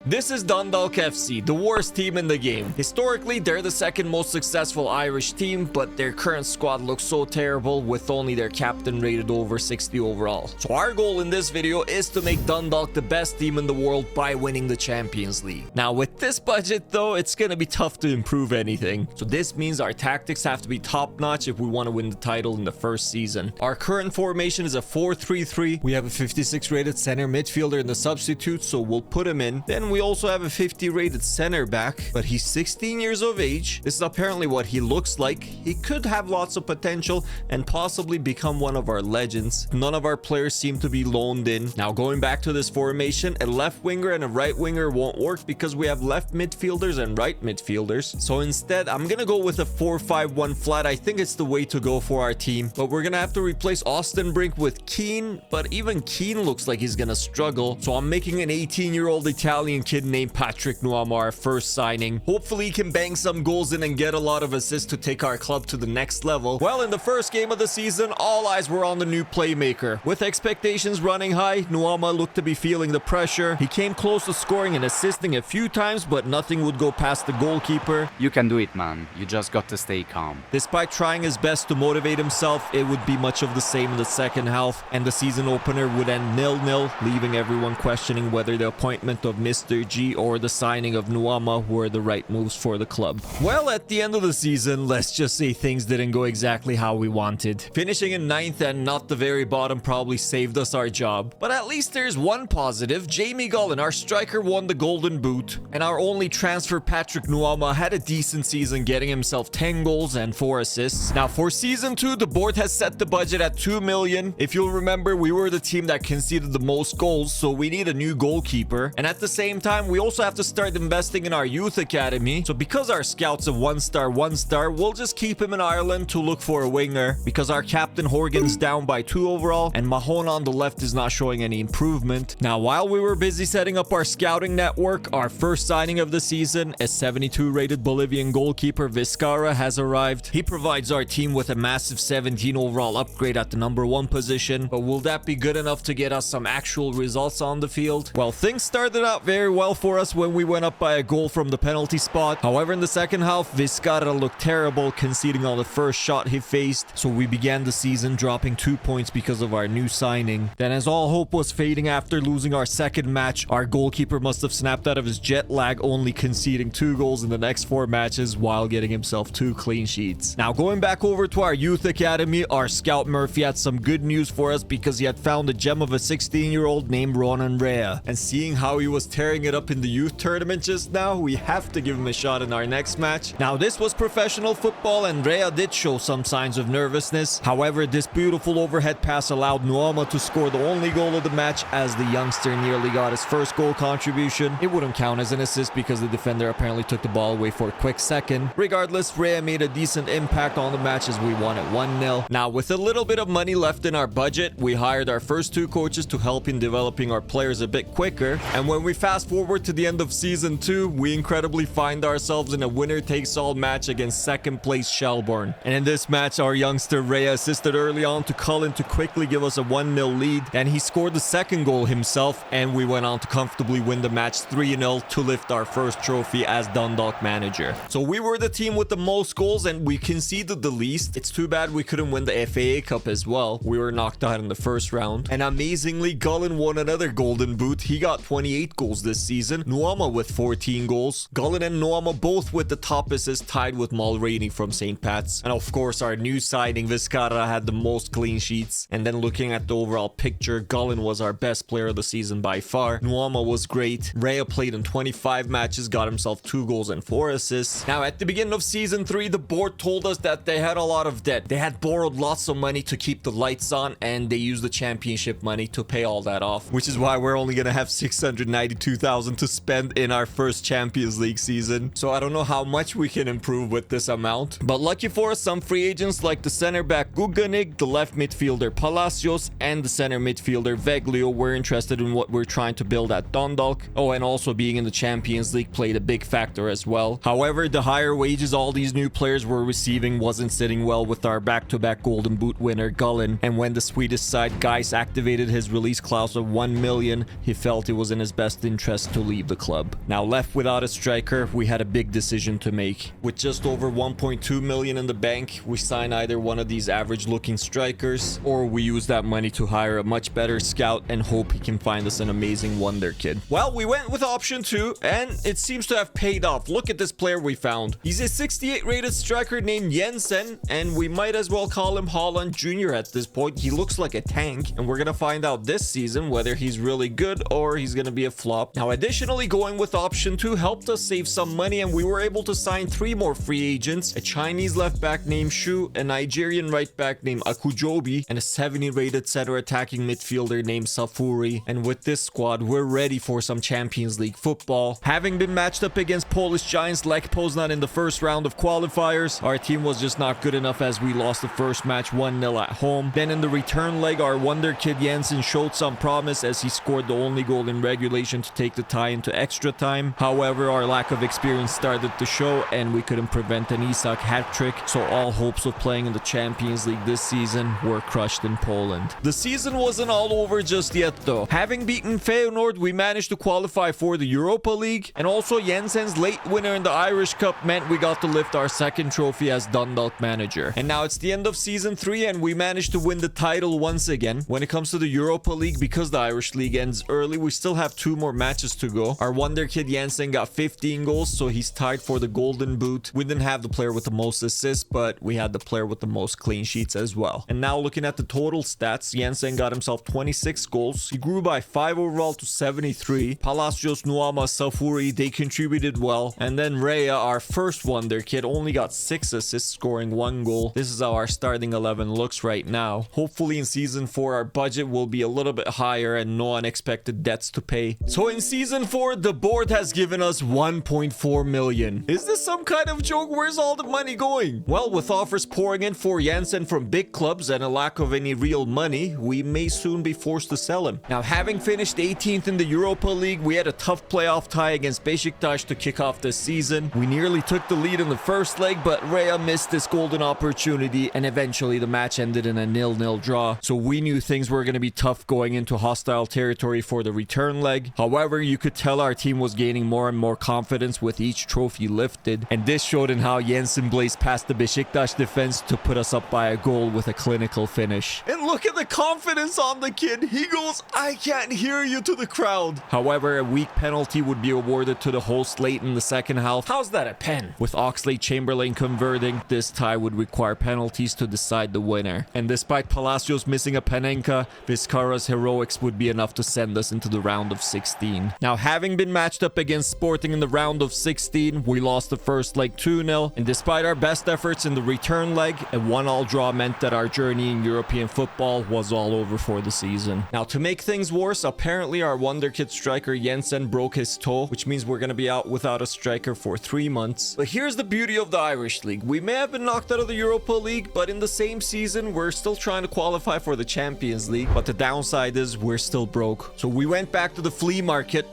This is Dundalk FC, the worst team in the game. Historically, they're the second most successful Irish team, but their current squad looks so terrible with only their captain rated over 60 overall. So our goal in this video is to make Dundalk the best team in the world by winning the Champions League. Now with this budget though, it's gonna be tough to improve anything. So this means our tactics have to be top notch if we want to win the title in the first season. Our current formation is a 4-3-3. We have a 56 rated center midfielder in the substitute, so we'll put him in. Then we also have a 50 rated center back, but he's 16 years of age. This is apparently what he looks like. He could have lots of potential and possibly become one of our legends. None of our players seem to be loaned in. Now going back to this formation, a left winger and a right winger won't work because we have left midfielders and right midfielders. So instead, I'm gonna go with a 4-5-1 flat. I think it's the way to go for our team, but we're gonna have to replace Austin Brink with Keane, but even Keane looks like he's gonna struggle. So I'm making an 18-year-old Italian kid named Patrick Nuama our first signing. Hopefully he can bang some goals in and get a lot of assists to take our club to the next level. Well, in the first game of the season, all eyes were on the new playmaker. With expectations running high, Nuama looked to be feeling the pressure. He came close to scoring and assisting a few times, but nothing would go past the goalkeeper. You can do it, man. You just got to stay calm. Despite trying his best to motivate himself, it would be much of the same in the second half, and the season opener would end 0-0, leaving everyone questioning whether the appointment of Mr. G or the signing of Nuama were the right moves for the club. Well, at the end of the season, let's just say things didn't go exactly how we wanted. Finishing in 9th and not the very bottom probably saved us our job. But at least there's one positive. Jamie Gullen, our striker, won the Golden Boot, and our only transfer, Patrick Nuama, had a decent season, getting himself 10 goals and 4 assists. Now for season 2, the board has set the budget at 2 million. If you'll remember, we were the team that conceded the most goals, so we need a new goalkeeper. And at the same time, we also have to start investing in our youth academy. So because our scout's a 1-star, we'll just keep him in Ireland to look for a winger, because our captain Horgan's down by 2 overall, and Mahone on the left is not showing any improvement. Now, while we were busy setting up our scouting network, our first signing of the season, a 72 rated Bolivian goalkeeper Vizcarra, has arrived. He provides our team with a massive 17 overall upgrade at the number 1 position, but will that be good enough to get us some actual results on the field? Well, things started out very well for us when we went up by a goal from the penalty spot. However, in the second half, Vizcarra looked terrible, conceding on the first shot he faced, so we began the season dropping 2 points because of our new signing. Then as all hope was fading after losing our second match, our goalkeeper must have snapped out of his jet lag, only conceding 2 goals in the next 4 matches while getting himself 2 clean sheets. Now going back over to our youth academy, our scout Murphy had some good news for us because he had found a gem of a 16-year-old named Ronan Rea, and seeing how he was tearing it up in the youth tournament just now, we have to give him a shot in our next match. Now this was professional football and Rea did show some signs of nervousness. However, this beautiful overhead pass allowed Nuama to score the only goal of the match, as the youngster nearly got his first goal contribution. It wouldn't count as an assist because the defender apparently took the ball away for a quick second. Regardless, Rea made a decent impact on the match as we won at 1-0. Now with a little bit of money left in our budget, we hired our first 2 coaches to help in developing our players a bit quicker, and when we fast forward to the end of season 2, we incredibly find ourselves in a winner-takes-all match against second place Shelbourne. And in this match, our youngster Rea assisted early on to Cullen to quickly give us a 1-0 lead, and he scored the second goal himself, and we went on to comfortably win the match 3-0 to lift our first trophy as Dundalk manager. So we were the team with the most goals and we conceded the least. It's too bad we couldn't win the FAA Cup as well. We were knocked out in the first round. And amazingly, Gullen won another Golden Boot. He got 28 goals this season. Nuama with 14 goals. Gullen and Nuama both with the top assists, tied with Mulroney from St. Pat's. And of course, our new signing Vizcarra had the most clean sheets. And then looking at the overall picture, Gullen was our best player of the season by far. Nuama was great. Rea played in 25 matches, got himself 2 goals and 4 assists. Now at the beginning of season 3, the board told us that they had a lot of debt. They had borrowed lots of money to keep the lights on, and they used the championship money to pay all that off, which is why we're only gonna have 692,000 to spend in our first Champions League season. So I don't know how much we can improve with this amount, but lucky for us, some free agents like the center back Guganig, the left midfielder Palacios, and the center midfielder Veglio were interested in what we're trying to build at Dundalk. Oh, and also being in the Champions League played a big factor as well. However, the higher wages all these new players were receiving wasn't sitting well with our back-to-back Golden Boot winner Gullen, and when the Swedish side Gais activated his release clause of 1 million, he felt it was in his best interest best to leave the club. Now, left without a striker, we had a big decision to make. With just over 1.2 million in the bank, we sign either one of these average looking strikers, or we use that money to hire a much better scout and hope he can find us an amazing wonder kid. Well, we went with option 2, and it seems to have paid off. Look at this player we found. He's a 68 rated striker named Jensen, and we might as well call him Holland Jr. at this point. He looks like a tank, and we're gonna find out this season whether he's really good or he's gonna be a flop. Now, additionally, going with option 2 helped us save some money, and we were able to sign 3 more free agents: a Chinese left back named Shu, a Nigerian right back named Akujobi, and a 70 rated center attacking midfielder named Safuri. And with this squad, we're ready for some Champions League football. Having been matched up against Polish giants Lech Poznan in the first round of qualifiers, our team was just not good enough as we lost the first match 1-0 at home. Then in the return leg, our wonder kid Jensen showed some promise as he scored the only goal in regulation to take the tie into extra time. However, our lack of experience started to show, and we couldn't prevent an Isak hat-trick, so all hopes of playing in the Champions League this season were crushed in Poland. The season wasn't all over just yet though. Having beaten Feyenoord, we managed to qualify for the Europa League, and also Jensen's late winner in the Irish Cup meant we got to lift our second trophy as Dundalk manager. And now it's the end of season 3, and we managed to win the title once again. When it comes to the Europa League, because the Irish League ends early, we still have 2 more matches to go. Our wonder kid Jensen got 15 goals, so he's tied for the Golden Boot. We didn't have the player with the most assists, but we had the player with the most clean sheets as well. And now looking at the total stats, Jensen got himself 26 goals. He grew by 5 overall to 73. Palacios, Nuama, Safuri, they contributed well. And then Rhea, our first wonder kid, only got 6 assists, scoring 1 goal. This is how our starting 11 looks right now. Hopefully in season 4, our budget will be a little bit higher and no unexpected debts to pay. So in season 4, the board has given us 1.4 million. Is this some kind of joke? Where's all the money going? Well, with offers pouring in for Jensen from big clubs and a lack of any real money, we may soon be forced to sell him. Now, having finished 18th in the Europa League, we had a tough playoff tie against Beşiktaş to kick off this season. We nearly took the lead in the first leg, but Rhea missed this golden opportunity, and eventually the match ended in a 0-0 draw. So we knew things were going to be tough going into hostile territory for the return leg. However, you could tell our team was gaining more and more confidence with each trophy lifted, and this showed in how Jensen blazed past the Beşiktaş defense to put us up by a goal with a clinical finish. And look at the confidence on the kid. He goes, "I can't hear you," to the crowd. However, a weak penalty would be awarded to the host late in the second half. How's that a pen? With Oxlade-Chamberlain converting, this tie would require penalties to decide the winner. And despite Palacios missing a Panenka, Vizcarra's heroics would be enough to send us into the round of 16. Now, having been matched up against Sporting in the round of 16, we lost the first leg 2-0, and despite our best efforts in the return leg, a 1-1 draw meant that our journey in European football was all over for the season. Now, to make things worse, apparently our wonder kid striker Jensen broke his toe, which means we're going to be out without a striker for 3 months. But here's the beauty of the Irish League. We may have been knocked out of the Europa League, but in the same season, we're still trying to qualify for the Champions League. But the downside is we're still broke. So we went back to the flea market,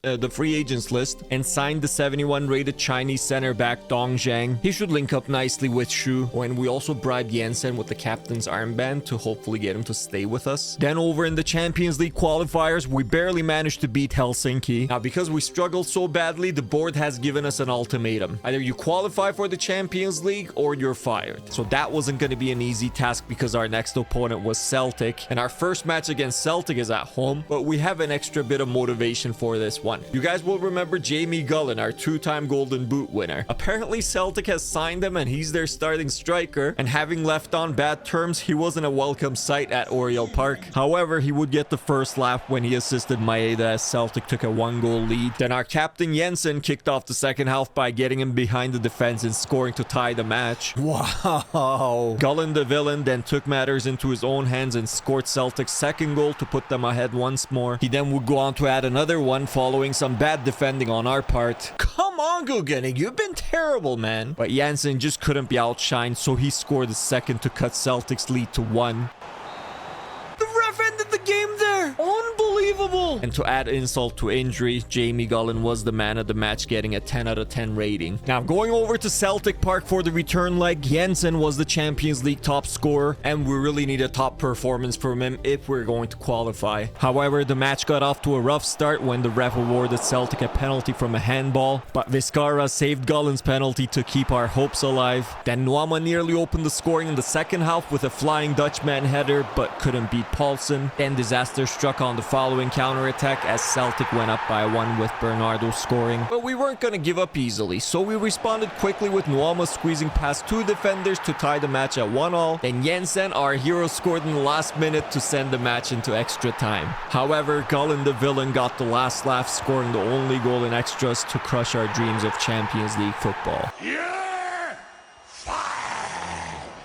the free agents list, and signed the 71 rated Chinese center back Dong Zhang. He should link up nicely with Shu, and we also bribed Jensen with the captain's armband to hopefully get him to stay with us. Then over in the Champions League qualifiers, we barely managed to beat Helsinki. Now, because we struggled so badly, the board has given us an ultimatum. Either you qualify for the Champions League or you're fired. So that wasn't going to be an easy task because our next opponent was Celtic, and our first match against Celtic is at home, but we have an extra bit of motivation for this one. You guys will remember Jamie Gullen, our 2-time Golden Boot winner. Apparently Celtic has signed him and he's their starting striker, and having left on bad terms, he wasn't a welcome sight at Oriel Park. However, he would get the first laugh when he assisted Maeda as Celtic took a 1-goal lead. Then our captain Jensen kicked off the second half by getting him behind the defense and scoring to tie the match. Wow! Gullen the villain then took matters into his own hands and scored Celtic's second goal to put them ahead once more. He then would go on to add another one following some bad defending on our part. Come on, Guggenheim, you've been terrible, man. But Jensen just couldn't be outshined, so he scored the second to cut Celtic's lead to 1. The ref ended the game there! Unbelievable! goal! And to add insult to injury, Jamie Gullen was the man of the match, getting a 10 out of 10 rating. Now, going over to Celtic Park for the return leg, Jensen was the Champions League top scorer, and we really need a top performance from him if we're going to qualify. However, the match got off to a rough start when the ref awarded Celtic a penalty from a handball, but Vizcarra saved Gullen's penalty to keep our hopes alive. Then Nuama nearly opened the scoring in the second half with a flying Dutchman header, but couldn't beat Paulsen. Then disaster struck on the following counter-attack as Celtic went up by 1 with Bernardo scoring. But we weren't going to give up easily, so we responded quickly with Nuama squeezing past 2 defenders to tie the match at 1-1. Then Jensen, our hero, scored in the last minute to send the match into extra time. However, Gullen the villain got the last laugh, scoring the only goal in extras to crush our dreams of Champions League football.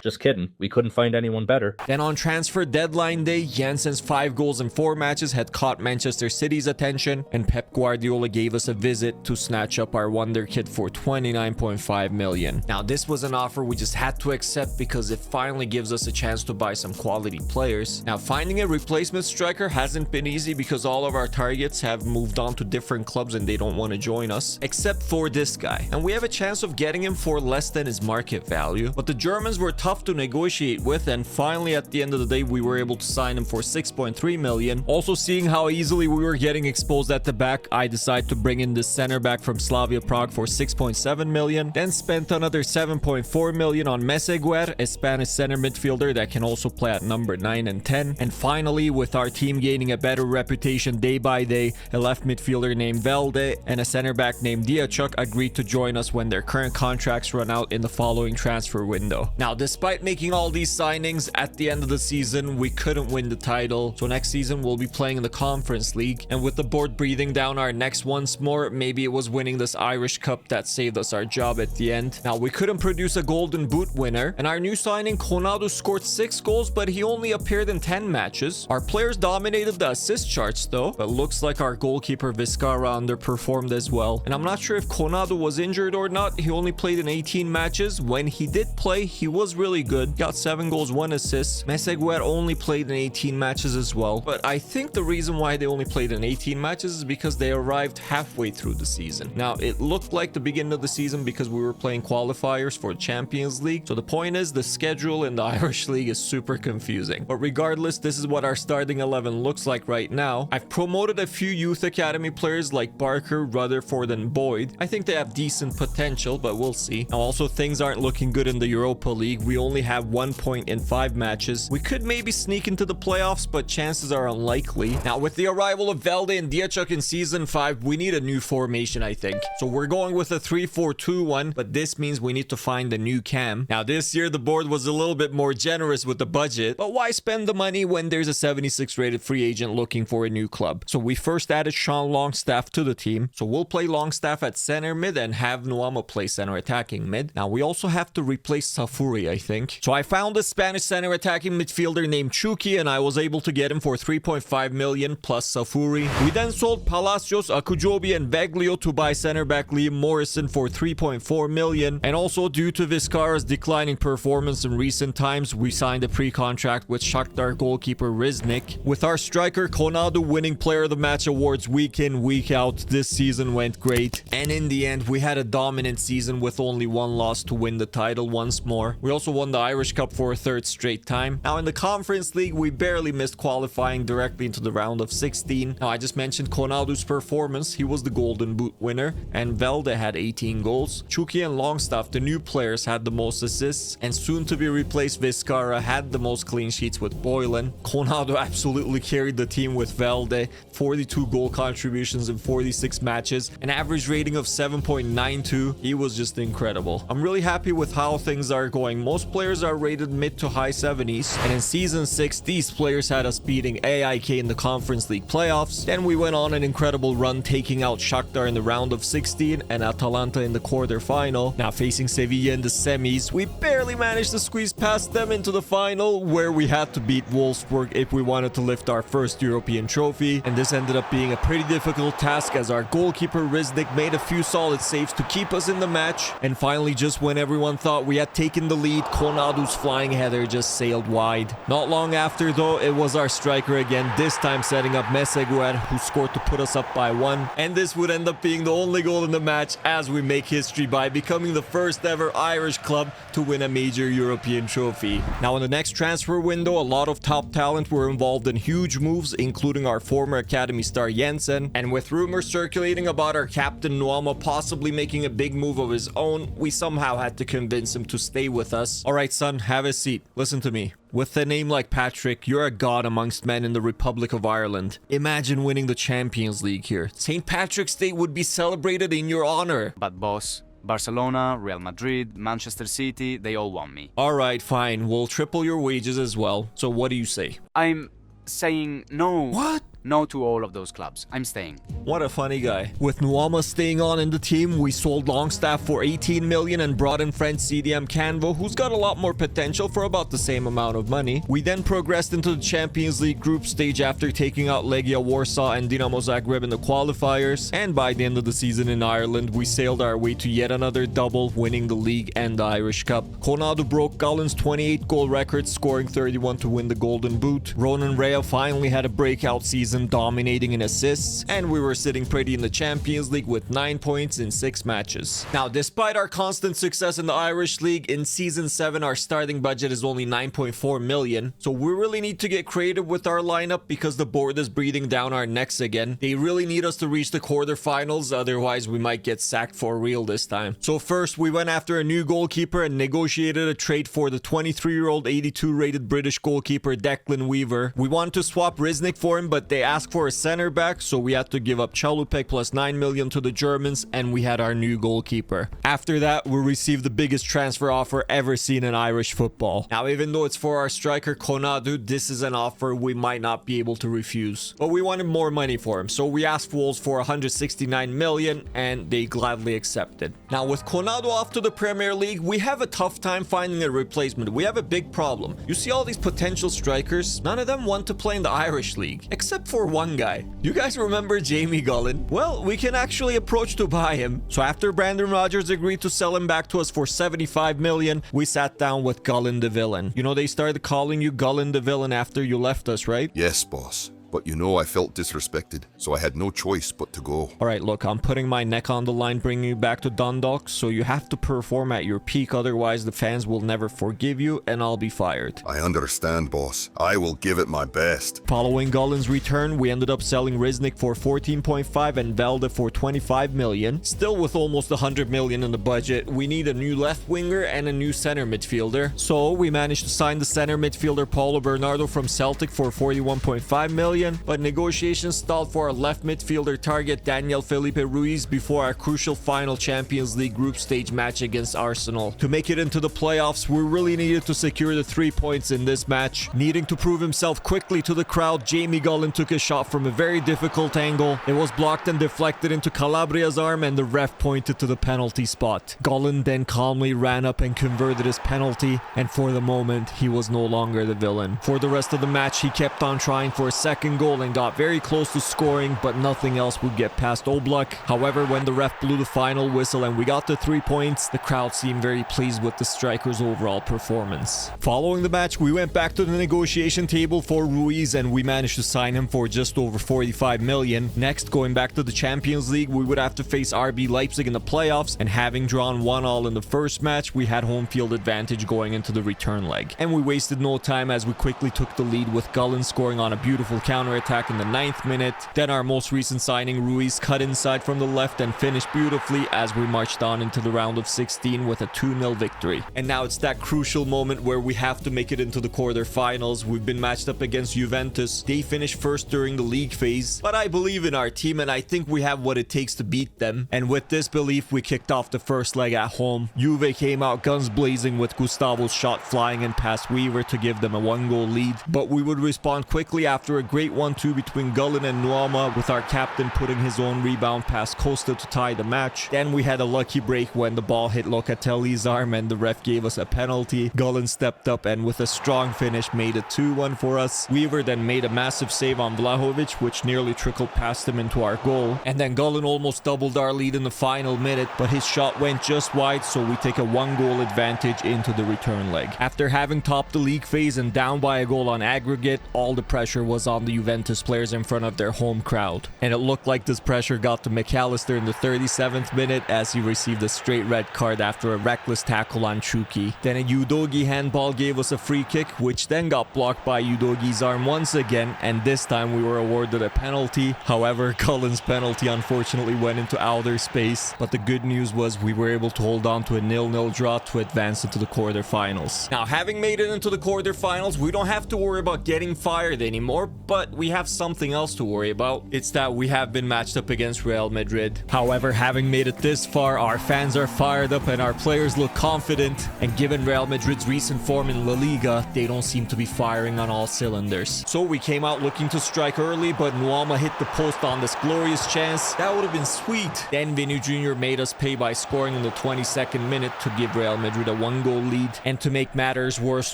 Just kidding. We couldn't find anyone better. Then on transfer deadline day, Jensen's 5 goals in 4 matches had caught Manchester City's attention, and Pep Guardiola gave us a visit to snatch up our wonder kid for 29.5 million. Now, this was an offer we just had to accept because it finally gives us a chance to buy some quality players. Now, finding a replacement striker hasn't been easy because all of our targets have moved on to different clubs and they don't want to join us, except for this guy. And we have a chance of getting him for less than his market value. But the Germans were tough to negotiate with, and finally at the end of the day we were able to sign him for 6.3 million. Also, seeing how easily we were getting exposed at the back, I decided to bring in this center back from Slavia Prague for 6.7 million. Then spent another 7.4 million on Meseguer, a Spanish center midfielder that can also play at number 9 and 10. And finally, with our team gaining a better reputation day by day, a left midfielder named Velde and a center back named Diachuk agreed to join us when their current contracts run out in the following transfer window. Now, despite making all these signings, at the end of the season we couldn't win the title, so next season we'll be playing in the Conference League, and with the board breathing down our necks once more, maybe it was winning this Irish Cup that saved us our job at the end. Now, we couldn't produce a golden boot winner, and our new signing Konadu scored 6 goals, but he only appeared in 10 matches. Our players dominated the assist charts though, but looks like our goalkeeper Vizcarra underperformed as well. And I'm not sure if Konadu was injured or not. He only played in 18 matches. When he did play, he was really good, got 7 goals, 1 assist. Meseguer only played in 18 matches as well, but I think the reason why they only played in 18 matches is because they arrived halfway through the season. Now, it looked like the beginning of the season because we were playing qualifiers for Champions League, so the point is the schedule in the Irish League is super confusing. But regardless, this is what our starting 11 looks like right now. I've promoted a few youth academy players like Barker, Rutherford, and Boyd. I think they have decent potential, but we'll see. Now, also, things aren't looking good in the Europa League. We only have 1 point in 5 matches. We could maybe sneak into the playoffs, but chances are unlikely. Now, with the arrival of Velde and Diachuk in season 5, we need a new formation, I think. So we're going with a 3-4-2-1, but this means we need to find a new cam. Now, this year the board was a little bit more generous with the budget, but why spend the money when there's a 76 rated free agent looking for a new club? So we first added Sean Longstaff to the team. So we'll play Longstaff at center mid and have Nuama play center attacking mid. Now, we also have to replace Safuri, I think. So I found a Spanish center attacking midfielder named Chuki, and I was able to get him for 3.5 million plus Safuri. We then sold Palacios, Akujobi, and Veglio to buy center back Liam Morrison for 3.4 million. And also, due to Vizcarra's declining performance in recent times, we signed a pre-contract with Shakhtar goalkeeper Riznik. With our striker Konadu winning player of the match awards week in, week out, this season went great. And in the end, we had a dominant season with only 1 loss to win the title once more. We also won the Irish Cup for a 3rd straight time. Now, in the Conference League, we barely missed qualifying directly into the round of 16. Now, I just mentioned Konadu's performance. He was the Golden Boot winner, and Velde had 18 goals. Chuki and Longstaff, the new players, had the most assists, and soon to be replaced Vizcarra had the most clean sheets with Boylan. Konadu absolutely carried the team with Velde, 42 goal contributions in 46 matches, an average rating of 7.92. He was just incredible. I'm really happy with how things are going. Most players are rated mid to high 70s, and in season 6 these players had us beating AIK in the Conference League playoffs. Then we went on an incredible run, taking out Shakhtar in the round of 16 and Atalanta in the quarterfinal. Now, facing Sevilla in the semis, we barely managed to squeeze past them into the final, where we had to beat Wolfsburg if we wanted to lift our first European trophy, and this ended up being a pretty difficult task as our goalkeeper Riznik made a few solid saves to keep us in the match. And finally, just when everyone thought we had taken the lead, Konadu's flying header just sailed wide. Not long after though, it was our striker again, this time setting up Meseguer, who scored to put us up by 1. And this would end up being the only goal in the match as we make history by becoming the first ever Irish club to win a major European trophy. Now in the next transfer window, a lot of top talent were involved in huge moves, including our former academy star Jensen. And with rumors circulating about our captain Nuama possibly making a big move of his own, we somehow had to convince him to stay with us. Alright son, have a seat. Listen to me. With a name like Patrick, you're a god amongst men in the Republic of Ireland. Imagine winning the Champions League here. St. Patrick's Day would be celebrated in your honor. But boss, Barcelona, Real Madrid, Manchester City, they all want me. Alright, fine. We'll triple your wages as well. So what do you say? I'm saying no. What? No to all of those clubs. I'm staying. What a funny guy. With Nuama staying on in the team, we sold Longstaff for 18 million and brought in French CDM Canvo, who's got a lot more potential for about the same amount of money. We then progressed into the Champions League group stage after taking out Legia Warsaw and Dinamo Zagreb in the qualifiers. And by the end of the season in Ireland, we sailed our way to yet another double, winning the league and the Irish Cup. Konadu broke Gullen's 28-goal record, scoring 31 to win the Golden Boot. Ronan Rea finally had a breakout season, dominating in assists, and we were sitting pretty in the Champions League with 9 points in 6 matches. Now, despite our constant success in the Irish League, in Season 7 our starting budget is only 9.4 million, so we really need to get creative with our lineup because the board is breathing down our necks again. They really need us to reach the quarterfinals, otherwise we might get sacked for real this time. So first, we went after a new goalkeeper and negotiated a trade for the 23-year-old 82-rated British goalkeeper Declan Weaver. We wanted to swap Riznik for him, but they asked for a center back, so we had to give up Chalupek plus 9 million to the Germans, and we had our new goalkeeper. After that, we received the biggest transfer offer ever seen in Irish football. Now, even though it's for our striker Konadu, this is an offer we might not be able to refuse. But we wanted more money for him, so we asked Wolves for 169 million, and they gladly accepted. Now, with Konadu off to the Premier League, we have a tough time finding a replacement. We have a big problem. You see all these potential strikers, none of them want to play in the Irish League, except for one guy. You guys remember Jamie Gullen? Well, we can actually approach to buy him. So after Brandon Rodgers agreed to sell him back to us for 75 million, we sat down with Gullen the Villain. You know, they started calling you Gullen the Villain after you left us, right? Yes, boss. But you know I felt disrespected, so I had no choice but to go. Alright, look, I'm putting my neck on the line bringing you back to Dundalk, so you have to perform at your peak, otherwise the fans will never forgive you and I'll be fired. I understand, boss. I will give it my best. Following Gullen's return, we ended up selling Riznik for 14.5 and Velde for 25 million. Still with almost 100 million in the budget, we need a new left winger and a new center midfielder. So we managed to sign the center midfielder Paulo Bernardo from Celtic for 41.5 million. But negotiations stalled for our left midfielder target Daniel Felipe Ruiz before our crucial final Champions League group stage match against Arsenal. To make it into the playoffs, we really needed to secure the 3 points in this match. Needing to prove himself quickly to the crowd, Jamie Gullen took a shot from a very difficult angle. It was blocked and deflected into Calabria's arm, and the ref pointed to the penalty spot. Gullen then calmly ran up and converted his penalty, and for the moment, he was no longer the villain. For the rest of the match, he kept on trying for a second goal and got very close to scoring, but nothing else would get past Oblak. However, when the ref blew the final whistle and we got the 3 points, the crowd seemed very pleased with the striker's overall performance. Following the match, we went back to the negotiation table for Ruiz and we managed to sign him for just over 45 million. Next, going back to the Champions League, we would have to face RB Leipzig in the playoffs, and having drawn 1-1 in the first match, we had home field advantage going into the return leg. And we wasted no time as we quickly took the lead with Gullen scoring on a beautiful counter-attack in the 9th minute. Then our most recent signing, Ruiz, cut inside from the left and finished beautifully as we marched on into the round of 16 with a 2-0 victory. And now it's that crucial moment where we have to make it into the quarterfinals. We've been matched up against Juventus. They finished first during the league phase, but I believe in our team and I think we have what it takes to beat them. And with this belief, we kicked off the first leg at home. Juve came out guns blazing with Gustavo's shot flying and past Weaver to give them a 1-goal lead, but we would respond quickly after a great great 1-2 between Gullen and Nuama, with our captain putting his own rebound past Costa to tie the match. Then we had a lucky break when the ball hit Locatelli's arm and the ref gave us a penalty. Gullen stepped up and with a strong finish made it 2-1 for us. Weaver then made a massive save on Vlahovic, which nearly trickled past him into our goal. And then Gullen almost doubled our lead in the final minute, but his shot went just wide, so we take a 1-goal advantage into the return leg. After having topped the league phase and down by a goal on aggregate, all the pressure was on the Juventus players in front of their home crowd. And it looked like this pressure got to McAllister in the 37th minute as he received a straight red card after a reckless tackle on Chuki. Then a Udogi handball gave us a free kick, which then got blocked by Udogi's arm once again, and this time we were awarded a penalty. However, Cullen's penalty unfortunately went into outer space, but the good news was we were able to hold on to a 0-0 draw to advance into the quarterfinals. Now, having made it into the quarterfinals, we don't have to worry about getting fired anymore, but we have something else to worry about. It's that we have been matched up against Real Madrid. However, having made it this far, our fans are fired up and our players look confident, and given Real Madrid's recent form in La Liga, they don't seem to be firing on all cylinders. So we came out looking to strike early, but Nuama hit the post on this glorious chance. That would have been sweet. Then Vinny Jr. made us pay by scoring in the 22nd minute to give Real Madrid a 1-goal lead. And to make matters worse,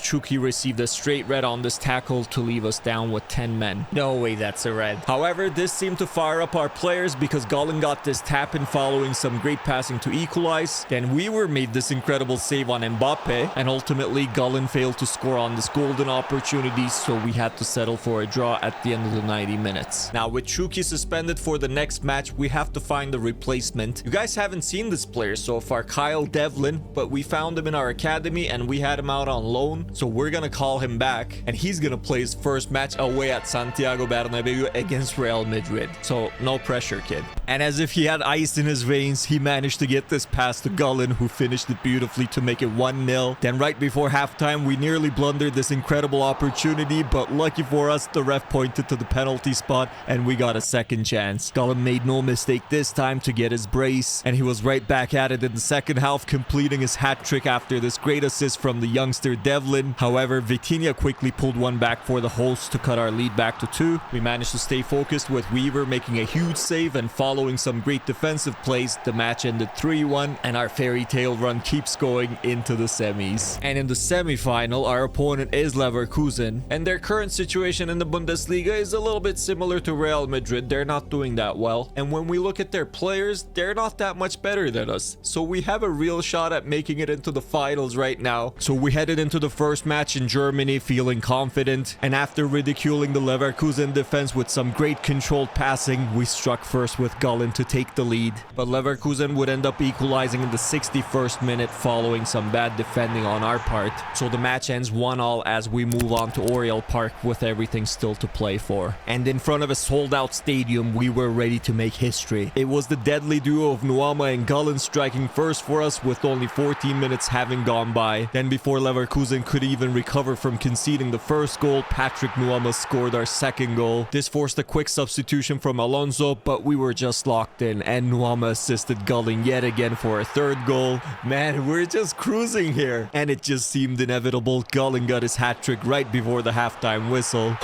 Chuki received a straight red on this tackle to leave us down with 10 men. No way that's a red. However, this seemed to fire up our players because Gullen got this tap in following some great passing to equalize. Then Weaver made this incredible save on Mbappe, and ultimately Gullen failed to score on this golden opportunity, so we had to settle for a draw at the end of the 90 minutes. Now, with Chuki suspended for the next match, we have to find a replacement. You guys haven't seen this player so far, Kyle Devlin, but we found him in our academy and we had him out on loan, so we're gonna call him back, and he's gonna play his first match away at Santiago Bernabeu against Real Madrid. So no pressure, kid. And as if he had ice in his veins, he managed to get this pass to Gullen, who finished it beautifully to make it 1-0. Then right before halftime, we nearly blundered this incredible opportunity, but lucky for us, the ref pointed to the penalty spot and we got a second chance. Gullen made no mistake this time to get his brace, and he was right back at it in the second half, completing his hat trick after this great assist from the youngster Devlin. However, Vitinha quickly pulled one back for the hosts to cut our lead back to 2. We managed to stay focused with Weaver making a huge save, and following some great defensive plays, the match ended 3-1 and our fairy tale run keeps going into the semis. And in the semi-final, our opponent is Leverkusen, and their current situation in the Bundesliga is a little bit similar to Real Madrid. They're not doing that well, and when we look at their players, they're not that much better than us, so we have a real shot at making it into the finals right now. So we headed into the first match in Germany feeling confident, and after ridiculing the Leverkusen defense with some great controlled passing, we struck first with Gullen to take the lead, but Leverkusen would end up equalizing in the 61st minute following some bad defending on our part. So the match ends 1-1 as we move on to Oriel Park with everything still to play for. And in front of a sold-out stadium, we were ready to make history. It was the deadly duo of Nuama and Gullen striking first for us, with only 14 minutes having gone by. Then before Leverkusen could even recover from conceding the first goal, Patrick Nuama scored our second goal. This forced a quick substitution from Alonso, but we were just locked in, and Nuama assisted Gullen yet again for a third goal. Man, we're just cruising here. And it just seemed inevitable. Gullen got his hat trick right before the halftime whistle.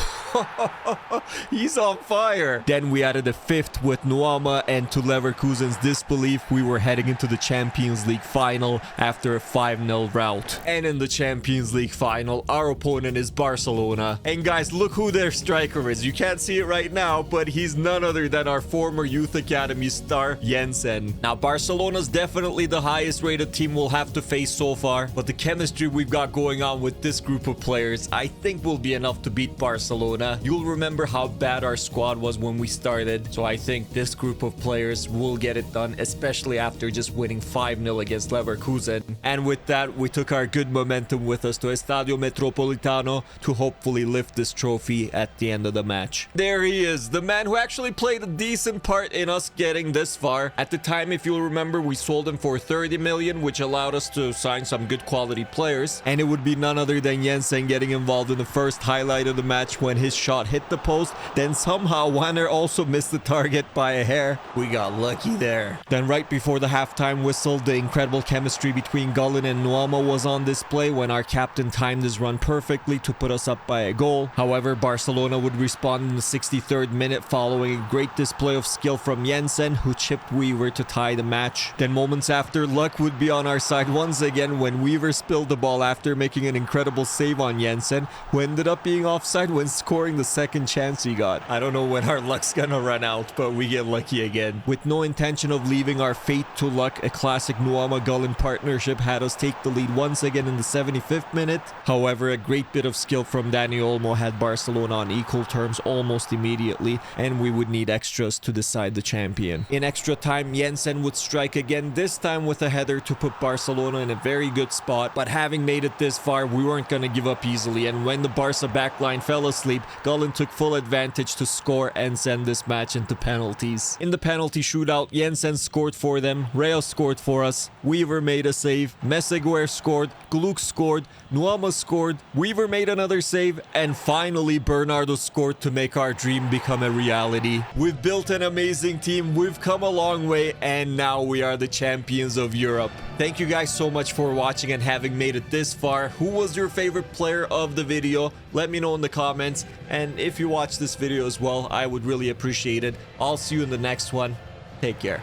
He's on fire. Then we added a fifth with Nuama, and to Leverkusen's disbelief, we were heading into the Champions League final after a 5-0 rout. And in the Champions League final, our opponent is Barcelona. And guys, look who their striker is. You can't see it right now, but he's none other than our former youth academy star, Jensen. Now, Barcelona's definitely the highest rated team we'll have to face so far, but the chemistry we've got going on with this group of players, I think will be enough to beat Barcelona. You'll remember how bad our squad was when we started, so I think this group of players will get it done, especially after just winning 5-0 against Leverkusen. And with that, we took our good momentum with us to Estadio Metropolitano to hopefully lift this trophy at the end of the match. There he is, the man who actually played a decent part in us getting this far. At the time, if you'll remember, we sold him for 30 million, which allowed us to sign some good quality players, and it would be none other than Jensen getting involved in the first highlight of the match when his shot hit the post. Then somehow Wanner also missed the target by a hair. We got lucky there. Then right before the halftime whistle, the incredible chemistry between Gullen and Nuama was on display when our captain timed his run perfectly to put us up by a goal. However, Barcelona would respond in the 63rd minute following a great display of skill from Jensen, who chipped Weaver to tie the match. Then moments after, luck would be on our side once again when Weaver spilled the ball after making an incredible save on Jensen, who ended up being offside when scoring the second chance he got. I don't know when our luck's gonna run out, but we get lucky again. With no intention of leaving our fate to luck, a classic Nuama-Gullen partnership had us take the lead once again in the 75th minute. However, a great bit of skill from Dani Olmo had Barcelona on equal terms almost immediately, and we would need extras to decide the champion. In extra time, Jensen would strike again, this time with a header to put Barcelona in a very good spot, but having made it this far, we weren't going to give up easily, and when the Barca backline fell asleep, Gullen took full advantage to score and send this match into penalties. In the penalty shootout, Jensen scored for them, Reyes scored for us, Weaver made a save, Meseguer scored, Gluck scored, Nuama scored, Weaver made another save, and finally Bernardo scored to make our dream become a reality. We've built an amazing team, we've come a long way, and now we are the champions of Europe. Thank you guys so much for watching and having made it this far. Who was your favorite player of the video? Let me know in the comments, and if you watch this video as well, I would really appreciate it. I'll see you in the next one. Take care.